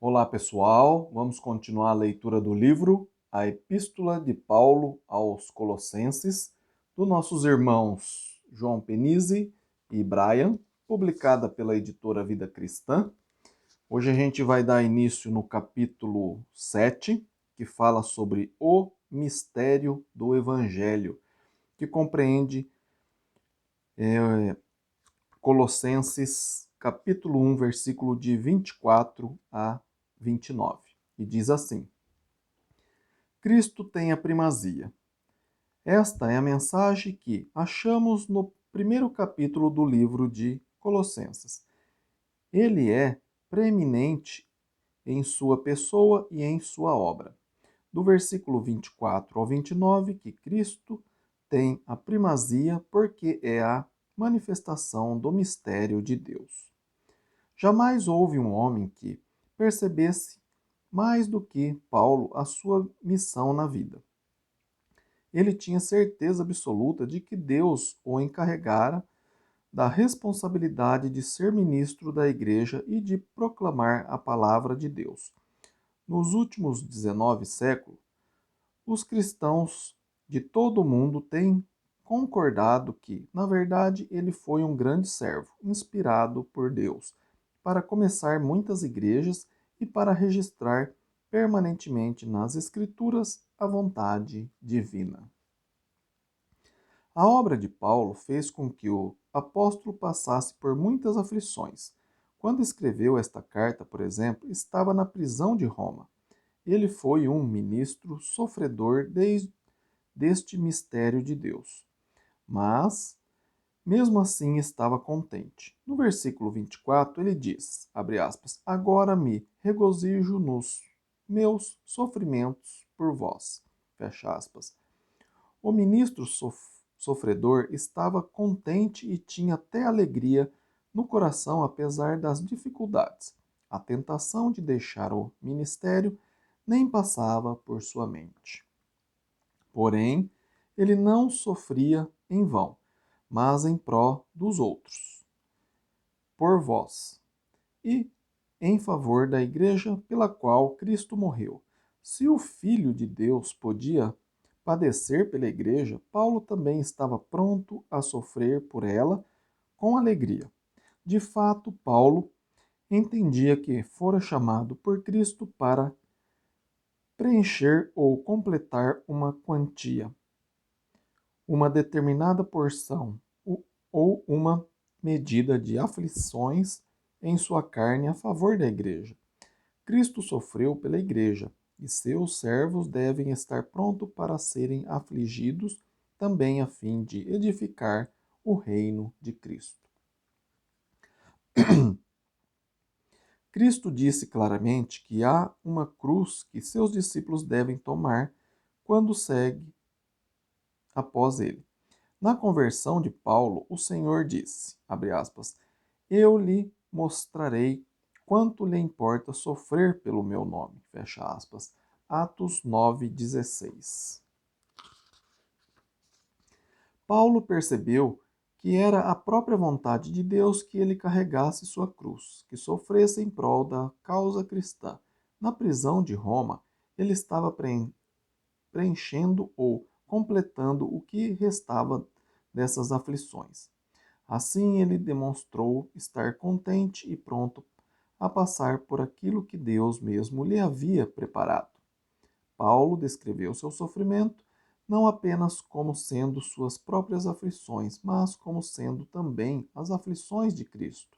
Olá, pessoal. Vamos continuar a leitura do livro A Epístola de Paulo aos Colossenses, dos nossos irmãos João Penise e Brian, publicada pela editora Vida Cristã. Hoje a gente vai dar início no capítulo 7, que fala sobre o mistério do Evangelho, que compreende Colossenses capítulo 1, versículo de 24 a 29. E diz assim: Cristo tem a primazia. Esta é a mensagem que achamos no primeiro capítulo do livro de Colossenses. Ele é preeminente em sua pessoa e em sua obra. Do versículo 24 ao 29, que Cristo tem a primazia porque é a manifestação do mistério de Deus. Jamais houve um homem que percebesse mais do que Paulo a sua missão na vida. Ele tinha certeza absoluta de que Deus o encarregara da responsabilidade de ser ministro da igreja e de proclamar a palavra de Deus. Nos últimos 19 séculos, os cristãos de todo o mundo têm concordado que, na verdade, ele foi um grande servo, inspirado por Deus, para começar muitas igrejas e para registrar permanentemente nas Escrituras a vontade divina. A obra de Paulo fez com que o apóstolo passasse por muitas aflições. Quando escreveu esta carta, por exemplo, estava na prisão de Roma. Ele foi um ministro sofredor deste mistério de Deus. Mas, mesmo assim, estava contente. No versículo 24, ele diz, abre aspas, agora me regozijo nos meus sofrimentos por vós. Fecha aspas. O ministro sofredor estava contente e tinha até alegria no coração apesar das dificuldades. A tentação de deixar o ministério nem passava por sua mente. Porém, ele não sofria em vão, mas em pró dos outros, por vós, e em favor da igreja pela qual Cristo morreu. Se o Filho de Deus podia padecer pela igreja, Paulo também estava pronto a sofrer por ela com alegria. De fato, Paulo entendia que fora chamado por Cristo para preencher ou completar uma quantia, uma determinada porção ou uma medida de aflições em sua carne a favor da igreja. Cristo sofreu pela igreja, e seus servos devem estar prontos para serem afligidos também a fim de edificar o reino de Cristo. Cristo disse claramente que há uma cruz que seus discípulos devem tomar quando segue após ele. Na conversão de Paulo, o Senhor disse, abre aspas, eu lhe mostrarei quanto lhe importa sofrer pelo meu nome, fecha aspas. Atos 9:16. Paulo percebeu que era a própria vontade de Deus que ele carregasse sua cruz, que sofresse em prol da causa cristã. Na prisão de Roma, ele estava preenchendo ou completando o que restava dessas aflições. Assim ele demonstrou estar contente e pronto a passar por aquilo que Deus mesmo lhe havia preparado. Paulo descreveu seu sofrimento não apenas como sendo suas próprias aflições, mas como sendo também as aflições de Cristo.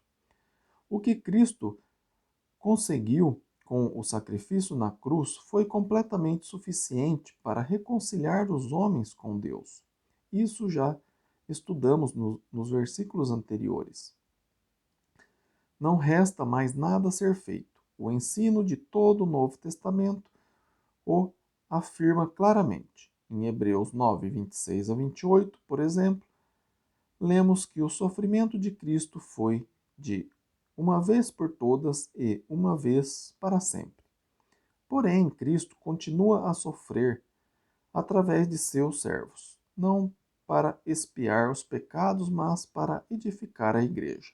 O que Cristo conseguiu com o sacrifício na cruz foi completamente suficiente para reconciliar os homens com Deus. Isso já estudamos nos versículos anteriores. Não resta mais nada a ser feito. O ensino de todo o Novo Testamento o afirma claramente. Em Hebreus 9, 26 a 28, por exemplo, lemos que o sofrimento de Cristo foi de uma vez por todas e uma vez para sempre. Porém, Cristo continua a sofrer através de seus servos, não para expiar os pecados, mas para edificar a igreja.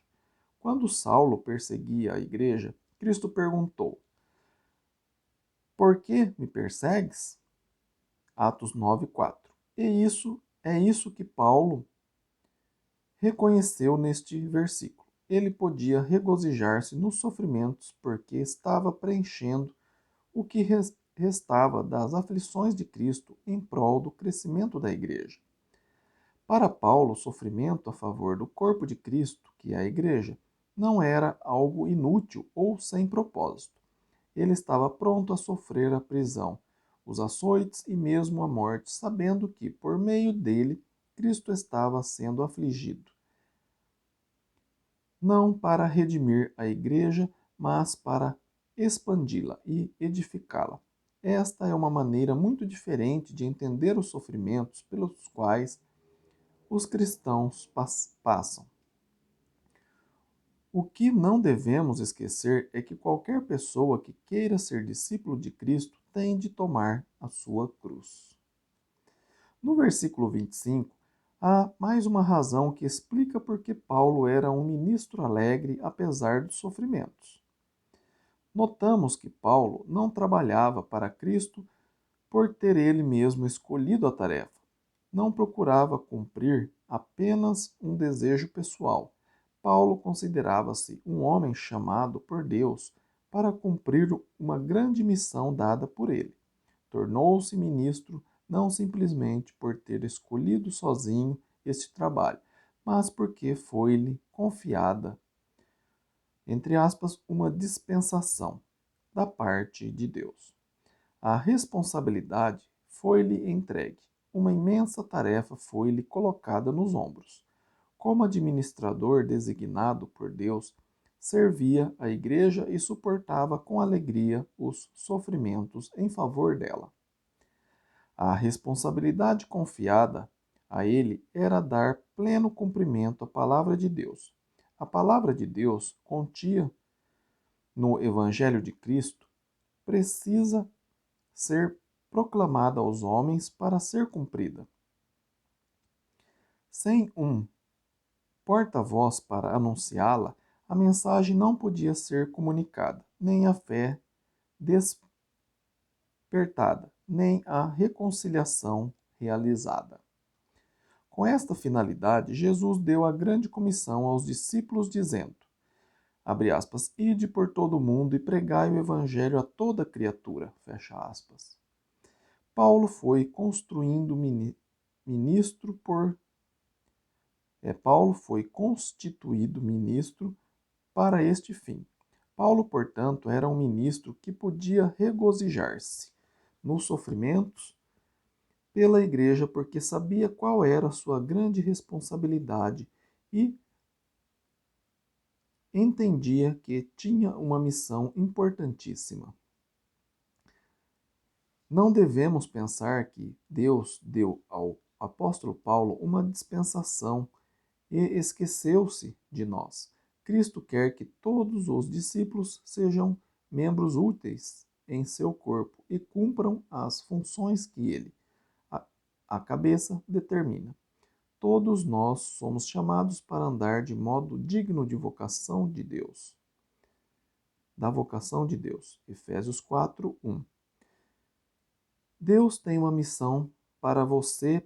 Quando Saulo perseguia a igreja, Cristo perguntou: Por que me persegues? Atos 9:4. E isso que Paulo reconheceu neste versículo. Ele podia regozijar-se nos sofrimentos porque estava preenchendo o que restava das aflições de Cristo em prol do crescimento da igreja. Para Paulo, o sofrimento a favor do corpo de Cristo, que é a igreja, não era algo inútil ou sem propósito. Ele estava pronto a sofrer a prisão, os açoites e mesmo a morte, sabendo que, por meio dele, Cristo estava sendo afligido. Não para redimir a igreja, mas para expandi-la e edificá-la. Esta é uma maneira muito diferente de entender os sofrimentos pelos quais os cristãos passam. O que não devemos esquecer é que qualquer pessoa que queira ser discípulo de Cristo tem de tomar a sua cruz. No versículo 25, há mais uma razão que explica por que Paulo era um ministro alegre apesar dos sofrimentos. Notamos que Paulo não trabalhava para Cristo por ter ele mesmo escolhido a tarefa. Não procurava cumprir apenas um desejo pessoal. Paulo considerava-se um homem chamado por Deus para cumprir uma grande missão dada por ele. Tornou-se ministro não simplesmente por ter escolhido sozinho este trabalho, mas porque foi-lhe confiada, entre aspas, uma dispensação da parte de Deus. A responsabilidade foi-lhe entregue. Uma imensa tarefa foi-lhe colocada nos ombros. Como administrador designado por Deus, servia a igreja e suportava com alegria os sofrimentos em favor dela. A responsabilidade confiada a ele era dar pleno cumprimento à palavra de Deus. A palavra de Deus contida no Evangelho de Cristo precisa ser proclamada aos homens para ser cumprida. Sem um porta-voz para anunciá-la, a mensagem não podia ser comunicada, nem a fé despertada, nem a reconciliação realizada. Com esta finalidade, Jesus deu a grande comissão aos discípulos, dizendo, abre aspas, ide por todo o mundo e pregai o evangelho a toda criatura, fecha aspas. Paulo foi construindo ministro por Paulo foi constituído ministro para este fim. Paulo, portanto, era um ministro que podia regozijar-se nos sofrimentos pela igreja porque sabia qual era a sua grande responsabilidade e entendia que tinha uma missão importantíssima. Não devemos pensar que Deus deu ao apóstolo Paulo uma dispensação e esqueceu-se de nós. Cristo quer que todos os discípulos sejam membros úteis em seu corpo e cumpram as funções que ele, a cabeça, determina. Todos nós somos chamados para andar de modo digno de vocação de Deus. Da vocação de Deus. Efésios 4:1. Deus tem uma missão para você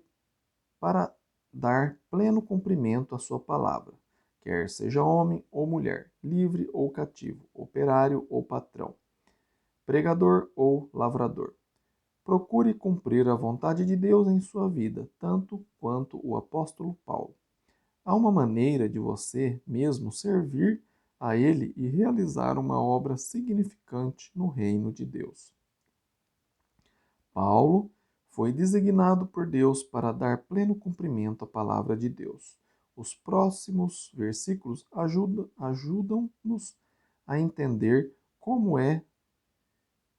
para dar pleno cumprimento à sua palavra, quer seja homem ou mulher, livre ou cativo, operário ou patrão, pregador ou lavrador. Procure cumprir a vontade de Deus em sua vida, tanto quanto o apóstolo Paulo. Há uma maneira de você mesmo servir a Ele e realizar uma obra significante no reino de Deus. Paulo foi designado por Deus para dar pleno cumprimento à palavra de Deus. Os próximos versículos ajudam-nos a entender como é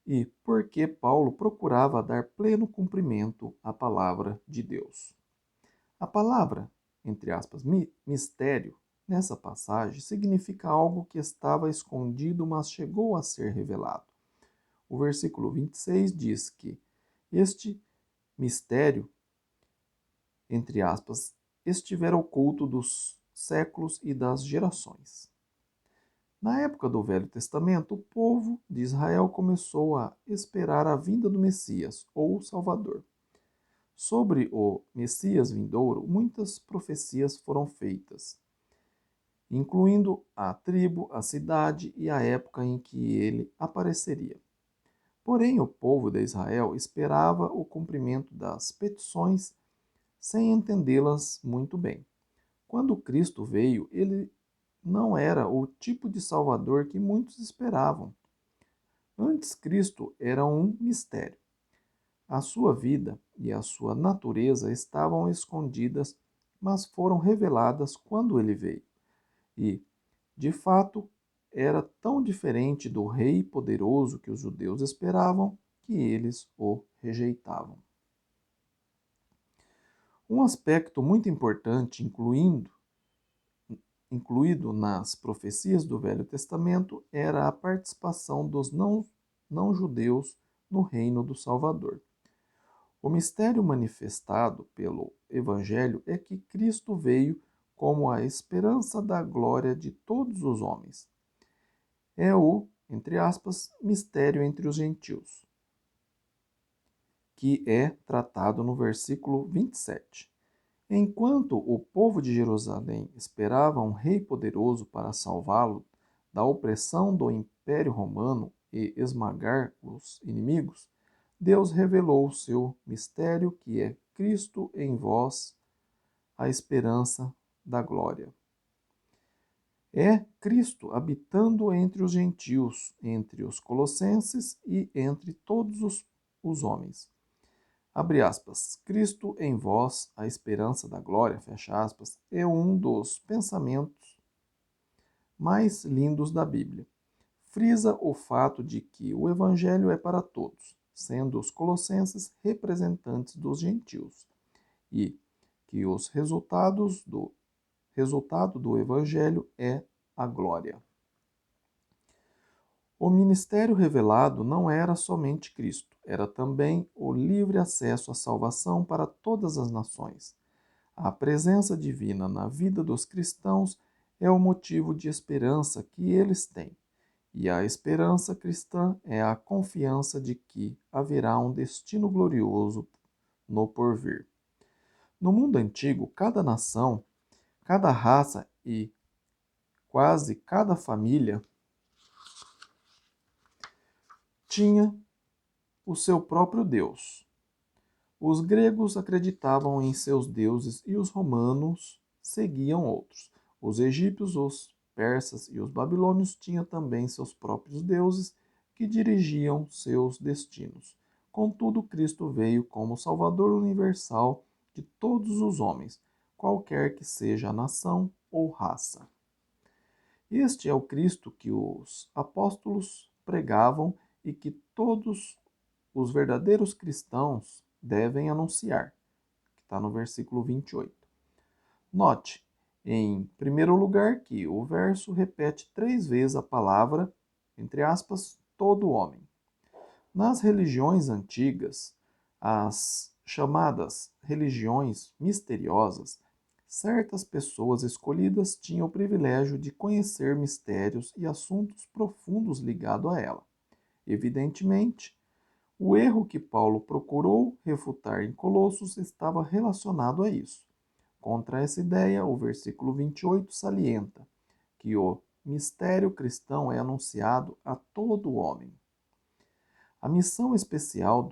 e por que Paulo procurava dar pleno cumprimento à palavra de Deus. A palavra, entre aspas, mistério, nessa passagem, significa algo que estava escondido, mas chegou a ser revelado. O versículo 26 diz que este mistério, entre aspas, estivera oculto dos séculos e das gerações. Na época do Velho Testamento, o povo de Israel começou a esperar a vinda do Messias, ou Salvador. Sobre o Messias vindouro, muitas profecias foram feitas, incluindo a tribo, a cidade e a época em que ele apareceria. Porém, o povo de Israel esperava o cumprimento das petições sem entendê-las muito bem. Quando Cristo veio, ele não era o tipo de Salvador que muitos esperavam. Antes, Cristo era um mistério. A sua vida e a sua natureza estavam escondidas, mas foram reveladas quando ele veio. E, de fato, era tão diferente do rei poderoso que os judeus esperavam que eles o rejeitavam. Um aspecto muito importante, incluído nas profecias do Velho Testamento, era a participação dos não-judeus no reino do Salvador. O mistério manifestado pelo Evangelho é que Cristo veio como a esperança da glória de todos os homens. É o, entre aspas, mistério entre os gentios, que é tratado no versículo 27. Enquanto o povo de Jerusalém esperava um rei poderoso para salvá-lo da opressão do Império Romano e esmagar os inimigos, Deus revelou o seu mistério, que é Cristo em vós, a esperança da glória. É Cristo habitando entre os gentios, entre os colossenses e entre todos os homens. Abre aspas, Cristo em vós, a esperança da glória, fecha aspas, é um dos pensamentos mais lindos da Bíblia. Frisa o fato de que o Evangelho é para todos, sendo os colossenses representantes dos gentios, e que os resultado do Evangelho é a glória. O ministério revelado não era somente Cristo, era também o livre acesso à salvação para todas as nações. A presença divina na vida dos cristãos é o motivo de esperança que eles têm. E a esperança cristã é a confiança de que haverá um destino glorioso no porvir. No mundo antigo, cada nação, cada raça e quase cada família tinha o seu próprio Deus. Os gregos acreditavam em seus deuses e os romanos seguiam outros. Os egípcios, os persas e os babilônios tinham também seus próprios deuses que dirigiam seus destinos. Contudo, Cristo veio como Salvador universal de todos os homens, qualquer que seja a nação ou raça. Este é o Cristo que os apóstolos pregavam e que todos os verdadeiros cristãos devem anunciar, que está no versículo 28. Note, em primeiro lugar, que o verso repete 3 vezes a palavra, entre aspas, todo homem. Nas religiões antigas, as chamadas religiões misteriosas, certas pessoas escolhidas tinham o privilégio de conhecer mistérios e assuntos profundos ligados a ela. Evidentemente, o erro que Paulo procurou refutar em Colossos estava relacionado a isso. Contra essa ideia, o versículo 28 salienta que o mistério cristão é anunciado a todo homem. A missão especial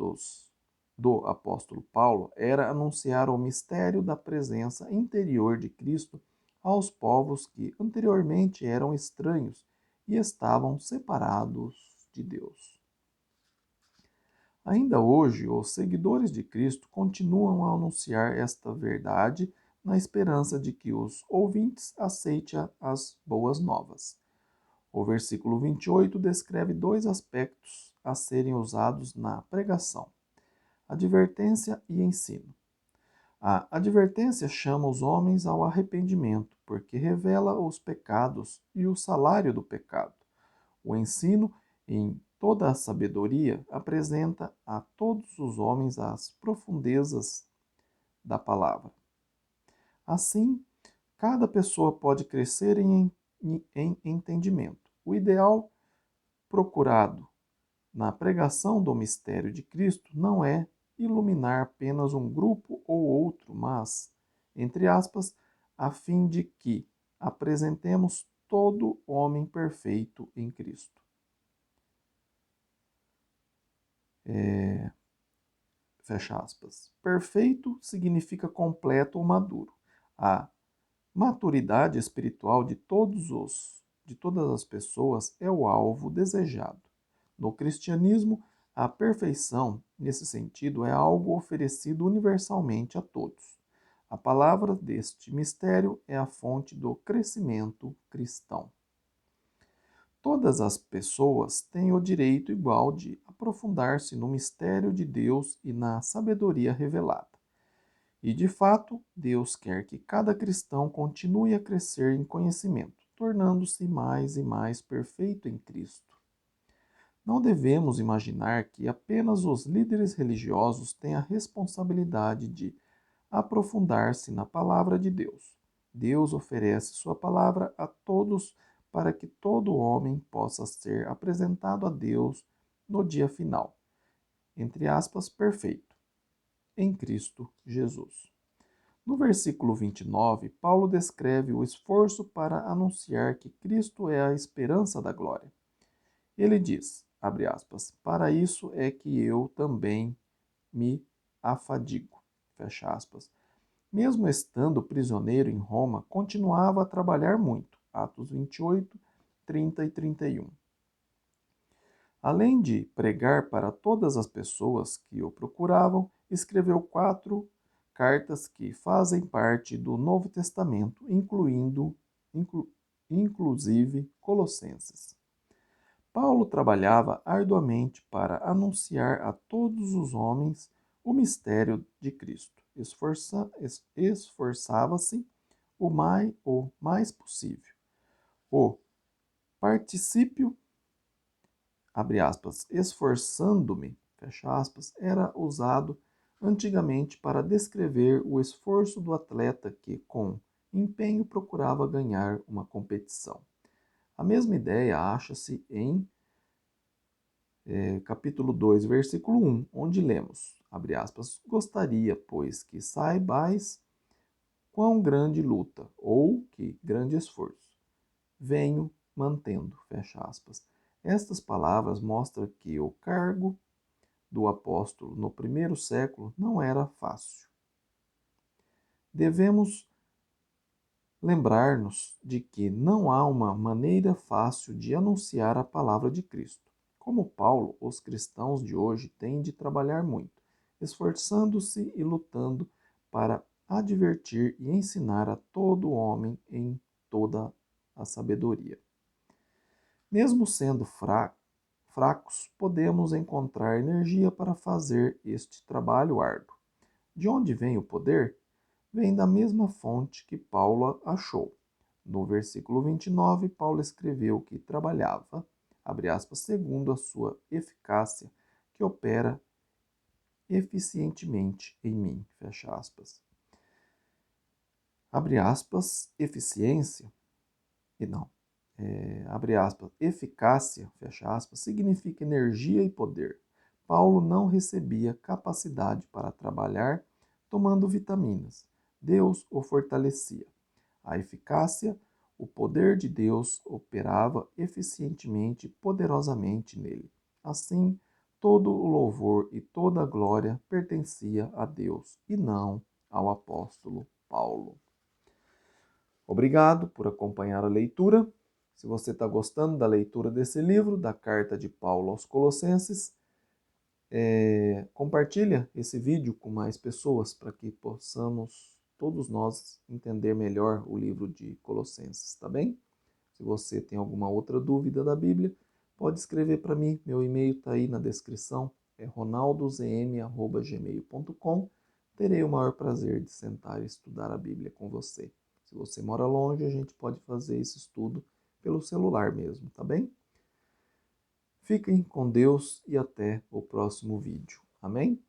do apóstolo Paulo era anunciar o mistério da presença interior de Cristo aos povos que anteriormente eram estranhos e estavam separados de Deus. Ainda hoje, os seguidores de Cristo continuam a anunciar esta verdade na esperança de que os ouvintes aceitem as boas novas. O versículo 28 descreve 2 aspectos a serem usados na pregação: advertência e ensino. A advertência chama os homens ao arrependimento, porque revela os pecados e o salário do pecado. O ensino, em toda a sabedoria, apresenta a todos os homens as profundezas da palavra. Assim, cada pessoa pode crescer em entendimento. O ideal procurado na pregação do mistério de Cristo não é iluminar apenas um grupo ou outro, mas, entre aspas, a fim de que apresentemos todo homem perfeito em Cristo. Fecha aspas. Perfeito significa completo ou maduro. A maturidade espiritual de todas as pessoas é o alvo desejado. No cristianismo, a perfeição, nesse sentido, é algo oferecido universalmente a todos. A palavra deste mistério é a fonte do crescimento cristão. Todas as pessoas têm o direito igual de aprofundar-se no mistério de Deus e na sabedoria revelada. E, de fato, Deus quer que cada cristão continue a crescer em conhecimento, tornando-se mais e mais perfeito em Cristo. Não devemos imaginar que apenas os líderes religiosos têm a responsabilidade de aprofundar-se na palavra de Deus. Deus oferece sua palavra a todos para que todo homem possa ser apresentado a Deus no dia final, entre aspas, perfeito, em Cristo Jesus. No versículo 29, Paulo descreve o esforço para anunciar que Cristo é a esperança da glória. Ele diz, abre aspas, para isso é que eu também me afadigo, fecha aspas. Mesmo estando prisioneiro em Roma, continuava a trabalhar muito. Atos 28, 30 e 31. Além de pregar para todas as pessoas que o procuravam, escreveu 4 cartas que fazem parte do Novo Testamento, inclusive Colossenses. Paulo trabalhava arduamente para anunciar a todos os homens o mistério de Cristo. Esforçava-se o mais possível. O particípio, abre aspas, esforçando-me, fecha aspas, era usado antigamente para descrever o esforço do atleta que, com empenho, procurava ganhar uma competição. A mesma ideia acha-se em capítulo 2, versículo 1, onde lemos, abre aspas, gostaria, pois, que saibais quão grande luta, ou que grande esforço, venho mantendo, fecha aspas. Estas palavras mostram que o cargo do apóstolo no primeiro século não era fácil. Devemos lembrar-nos de que não há uma maneira fácil de anunciar a palavra de Cristo. Como Paulo, os cristãos de hoje têm de trabalhar muito, esforçando-se e lutando para advertir e ensinar a todo homem em toda a sabedoria. Mesmo sendo fracos, podemos encontrar energia para fazer este trabalho árduo. De onde vem o poder? Vem da mesma fonte que Paulo achou. No versículo 29, Paulo escreveu que trabalhava, abre aspas, segundo a sua eficácia, que opera eficientemente em mim, fecha aspas. Abre aspas, eficiência, e não, abre aspas, eficácia, fecha aspas, significa energia e poder. Paulo não recebia capacidade para trabalhar tomando vitaminas. Deus o fortalecia. A eficácia, o poder de Deus operava eficientemente e poderosamente nele. Assim, todo o louvor e toda a glória pertencia a Deus e não ao apóstolo Paulo. Obrigado por acompanhar a leitura. Se você está gostando da leitura desse livro, da carta de Paulo aos Colossenses, compartilha esse vídeo com mais pessoas para que possamos todos nós entender melhor o livro de Colossenses, tá bem? Se você tem alguma outra dúvida da Bíblia, pode escrever para mim. Meu e-mail está aí na descrição, é ronaldozm@gmail.com. Terei o maior prazer de sentar e estudar a Bíblia com você. Se você mora longe, a gente pode fazer esse estudo pelo celular mesmo, tá bem? Fiquem com Deus e até o próximo vídeo. Amém?